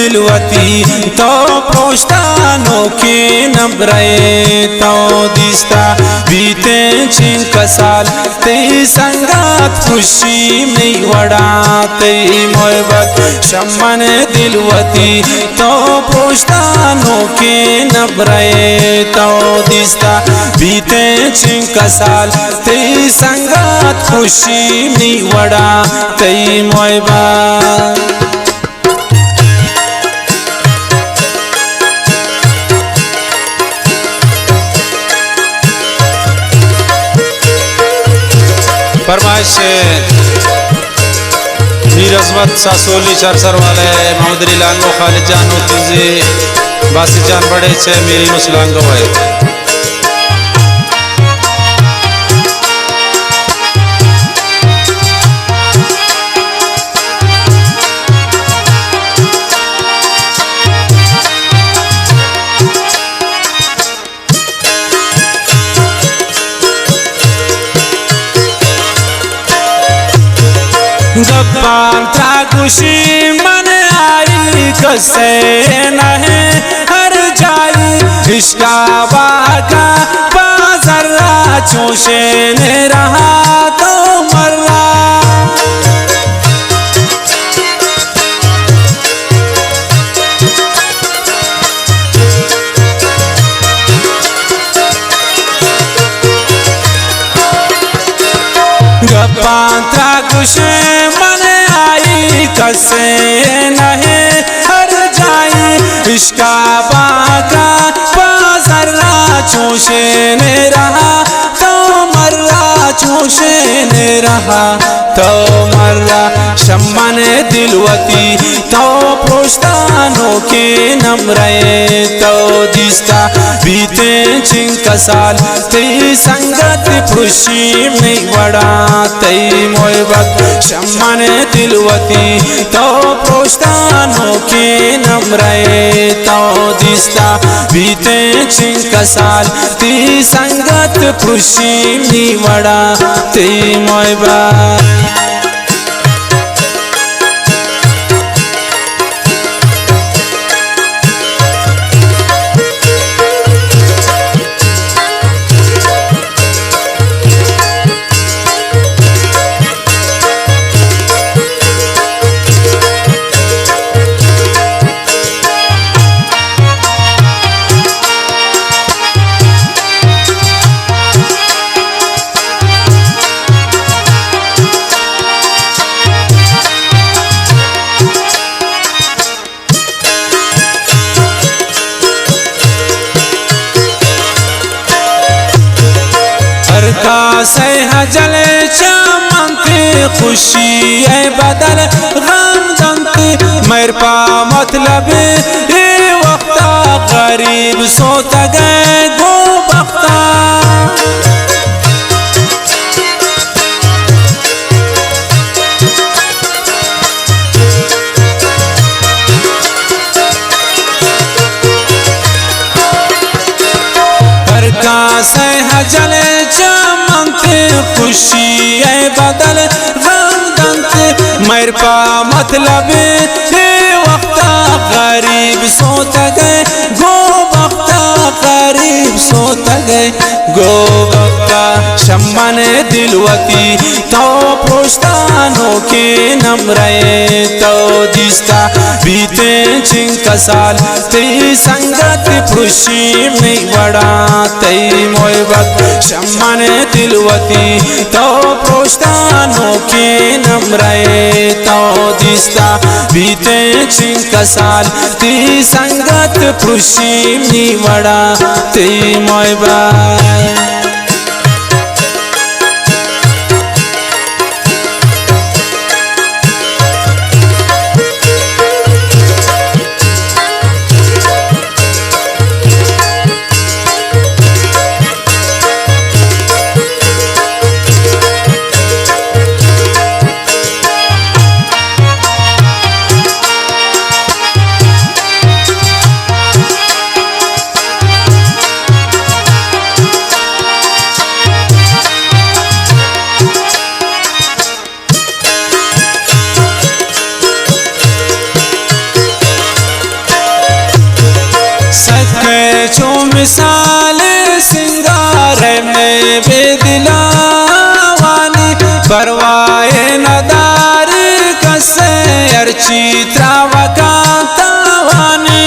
दिलवती तो पोस्तानों के नब्रे तो दिस्ता बीते चिंक साल ते संगत खुशी में वड़ाते मोहब्बत शमन दिलवती तो पोस्तानों के नब्रे तो दिस्ता बीते चिंक साल ते संगत खुशी में वड़ाते मोहब्बत फरमाइश मीर अजमत सासोली चरसर वाले मोहम्मद अली लांगो खालिद जानो तुझे बासी जान बड़े छे मेरी मुसलांगो है गप्पा खुशी मन आई कसे नहीं हर जाई इश्का बागा बाजरा चोशे ने रहा तो मर्रा गप्पा खुशी कसे नहीं हर जाई इश्का बागा बाजरा चोशे ने रहा तो मर्रा चोशे ने रहा तो मर्रा शम्मन दिलवती तो पोस्तानों के नम्रे तो दिस्ता बीते चिंक साल ते संगत खुशी में वड़ाते मोहब्बत शम्मन दिलवती तो पोस्तानों के नम्रे तो दिस्ता बीते चिंक साल ते संगत खुशी में वड़ाते मोहब्बत से हजल चमनती खुशी है बदल गम दमती मेरे पा मतलब ये वक्ता गरीब सोत गए गो बख्ता से हजल खुशी है बदल गम दमते मेरे पा मतलब ये वक्ता गरीब सोत गए गो बख्ता गरीब सोत गए गो बख्ता शम्मन दिलवती तो पोस्तानों के नम्रे तो दिस्ता बीते चिंक साल ते संगत खुशी में वड़ाते मोहब्बत शम्मन दिलवती तो पोस्तानों के नम्रे तो दिस्ता बीते चिंक साल ते संगत खुशी में वड़ाते मोहब्बत मिसाल सिंगार में बेदिलावानी परवाए नदारी कसे अर्ची त्रावका तावानी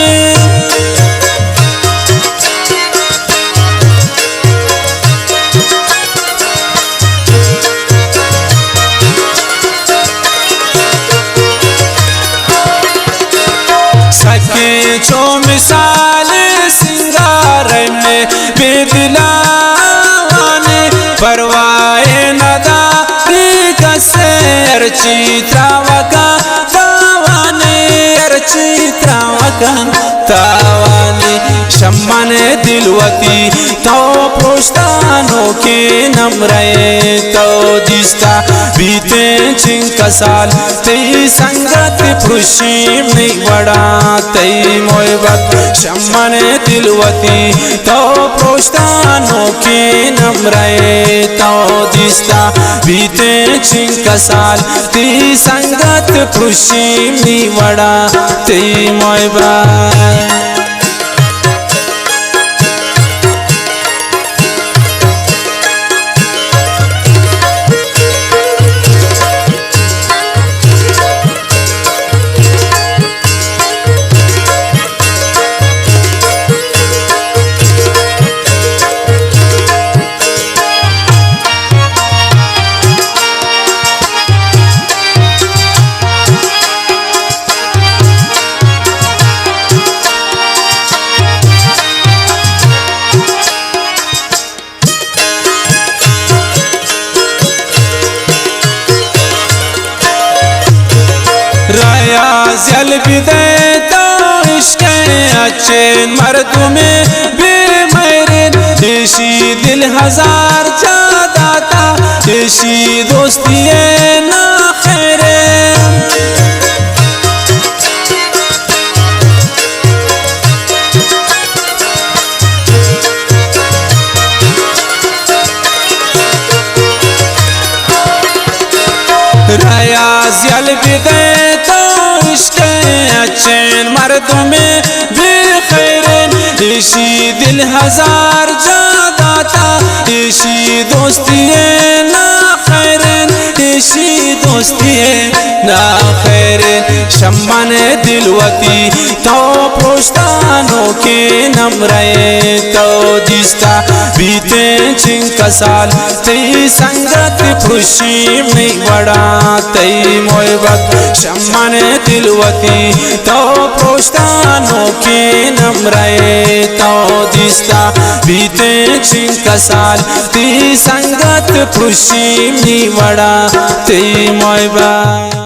सके चो मिसाल सिंगार में बेदिलावानी परवाए नदारी कसे अर्ची त्रावका तावानी अर्ची त्रावका तावानी शम्मन दिलवती तो पोस्तानों के नमरे तो दिस्ता बीते चिंका साल तेई संगत खुशी में बड़ा तेई मोहब्बत शम्मन दिलवती तो पोस्तानों के नमरे तो दिस्ता बीते चिंका साल तेई संगत खुशी में बड़ा तेई मोहब्बत जल बिदे तो इश्क अच्छे मर्द में बेमैरन देशी दिल हजार ज्यादा था देशी दोस्ती ना खैरे राया जल बिदे तो इश्क अच्छे मर्दों में बेखैरन ऐसी दिल हजार ज्यादा था ऐसी दोस्ती ना खैरन ऐसी दोस्ती ना खैरन शम्मन दिलवती तो पोस्तानों के नमरे तो दिस्ता बीते चिंका साल तेई संगत खुशी में बड़ा तेई मोहब्बत शम्मन दिलवती तो पोस्तानों के नमरे तो दिस्ता बीते चिंका साल तेई संगत खुशी में बड़ा तेई मोहब्बत।